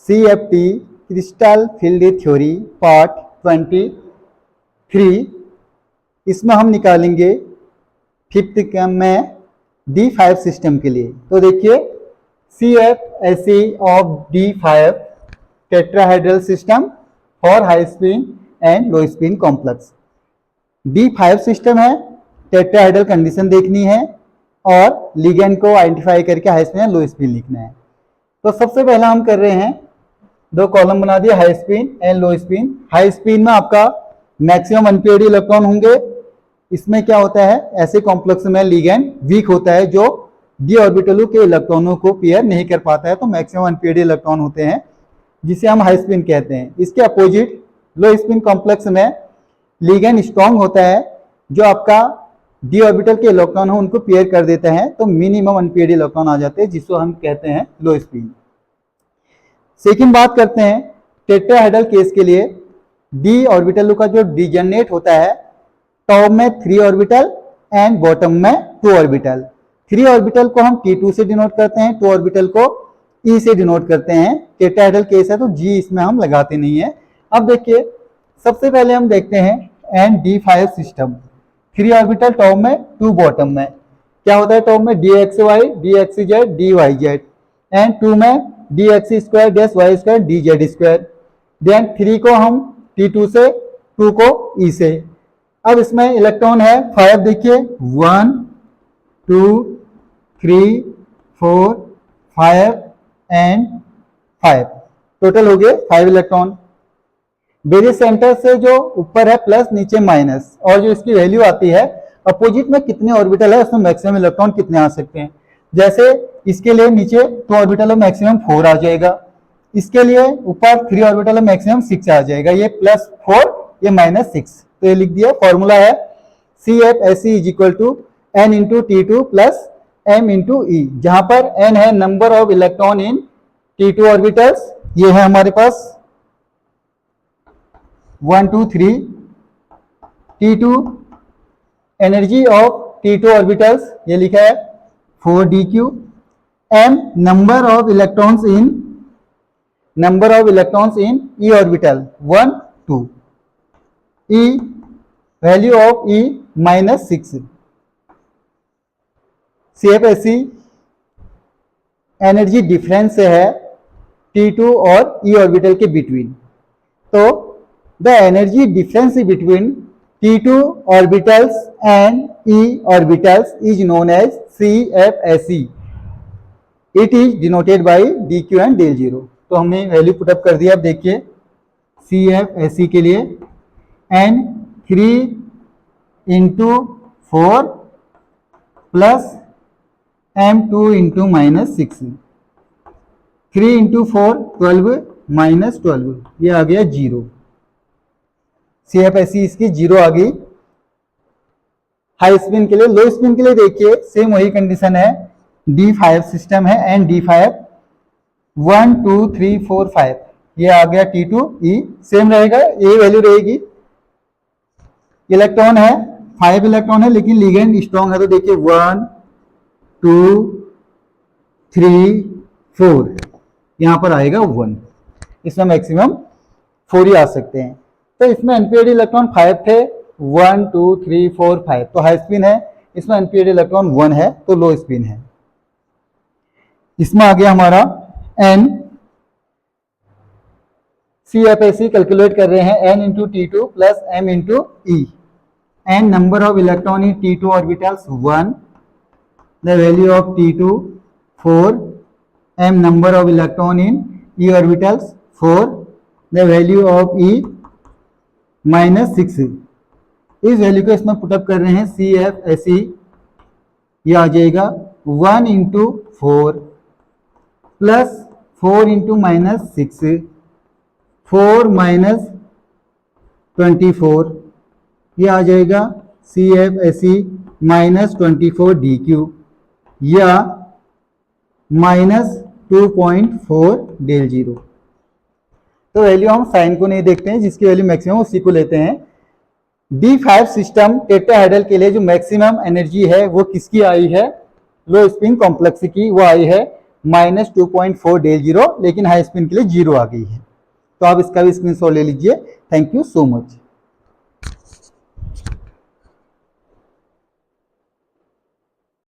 CFT crystal field theory part 23। इसमें हम निकालेंगे फिफ्थ क्रम में D5 सिस्टम के लिए। तो देखिए CFSE of D5 tetrahedral system for high spin and low spin complex. D5 system है, टेट्राहेड्रल कंडीशन देखनी है और लिगेंड को आइडेंटिफाई करके high spin and low spin लिखना है। तो सबसे पहला हम कर रहे हैं, दो कॉलम बना दिए, high spin and low spin. High spin में आपका मैक्सिमम अनपेयर्ड इलेक्ट्रॉन होंगे। इसमें क्या होता है, ऐसे कॉम्प्लेक्स में लिगेंड वीक होता है जो डी ऑर्बिटलों के इलेक्ट्रॉनों को पेयर नहीं कर पाता है, तो मैक्सिमम अनपेयर्ड इलेक्ट्रॉन होते हैं जिसे हम हाई स्पिन कहते हैं। इसके अपोजिट लो स्पिन कॉम्प्लेक्स में लिगेंड स्ट्रॉन्ग होता है जो आपका डी ऑर्बिटल के इलेक्ट्रॉन हो उनको पेयर कर देता है, तो मिनिमम अनपेयर्ड इलेक्ट्रॉन आ जाते हैं जिसको हम कहते हैं लो स्पिन। सेकंड बात करते हैं टेट्राहेड्रल केस के लिए, डी ऑर्बिटल का जो डिजनरेट होता है, टॉप में 3 ऑर्बिटल एंड बॉटम में 2 ऑर्बिटल। 3 ऑर्बिटल को हम T2 से डिनोट करते हैं, 2 ऑर्बिटल को E से डिनोट करते हैं। टेट्राहेड्रल केस है तो G इसमें हम लगाते नहीं है। अब देखिए सबसे पहले हम देखते हैं ND5 सिस्टम, 3 ऑर्बिटल टॉप में 2 बॉटम में। क्या होता है टॉप में DXY, DXZ, DYZ एंड 2 में DX square dash Y square DZ square. Then 3 को हम T2 से, 2 को E से। अब इसमें इलेक्ट्रॉन है 5, देखिए 1 2 3 4 5 एंड 5, टोटल हो गए 5 इलेक्ट्रॉन। बेरियस सेंटर से जो ऊपर है प्लस, नीचे माइनस, और जो इसकी वैल्यू आती है अपोजिट में कितने ऑर्बिटल है उसमें मैक्सिमम इलेक्ट्रॉन कितने आ सकते हैं। जैसे इसके लिए नीचे 2 ऑर्बिटल में मैक्सिमम 4 आ जाएगा, इसके लिए ऊपर 3 ऑर्बिटल में मैक्सिमम 6 आ जाएगा, ये +4 ये -6। तो ये लिख दिया, फॉर्मूला है CFSE is equal to N into T2 plus M into E, जहां पर N है number of electron in T2 orbitals, ये है हमारे पास 1 2 3, T2 energy of T2 orbitals ये लिखा है 4dq, M number of electrons in E orbital 1 2, E value of E -6। CFSE energy difference से है T2 और E ऑर्बिटल के बिटवीन, तो the energy difference between T2 orbitals and E orbitals is known as CFSE. It is denoted by dq and del 0। तो हमने value put up कर दिया। अब देखिए CFSE के लिए N 3 into 4 plus M2 into -6, 3 into 4 12 -12, ये आ गया 0। CFSE इसकी 0 आ गई। हाई स्पिन के लिए, लो स्पिन के लिए देखिए सेम वही कंडीशन है, D5 सिस्टम है एंड D5 1 2 3 4 5, ये आ गया T2 E, सेम रहेगा, ये वैल्यू रहेगी। इलेक्ट्रॉन है 5 इलेक्ट्रॉन है लेकिन लिगेंड स्ट्रॉन्ग है, तो देखिए 1 2 3 4, यहां पर आएगा 1, इसमें मैक्सिमम 4 ही आ सकते हैं। तो इसमें अनपेयर्ड इलेक्ट्रॉन 5 थे, 1 2 3 4 5, तो हाई स्पिन है। इसमें अनपेयर्ड इलेक्ट्रॉन 1 है तो लो स्पिन है। इसमें आ गया हमारा N। CFSE कैलकुलेट कर रहे हैं N into T2 plus M into E। N number of electron in T2 orbitals 1, the value of T2 4, M number of electron in E orbitals 4, the value of E -6। इस value को इसमें put up कर रहे हैं CFSE, ये आ जाएगा 1 into 4 plus 4 into -6, 4 -24, ये आ जाएगा CFSE -24 dq या -2.4 del 0। तो वैल्यू हम साइन को नहीं देखते हैं, जिसकी वैल्यू मैक्सिमम उसी को लेते हैं। D5 सिस्टम टेट्राहेड्रल के लिए जो मैक्सिमम एनर्जी है वो किसकी आई है, लो स्पिन कॉम्प्लेक्स की, वो आई है -2.4 डेल जीरो, लेकिन हाई स्पिन के लिए जीरो आ गई है। तो आप इसका भी स्क्रीनशॉट ले लीजिए। Thank you so much.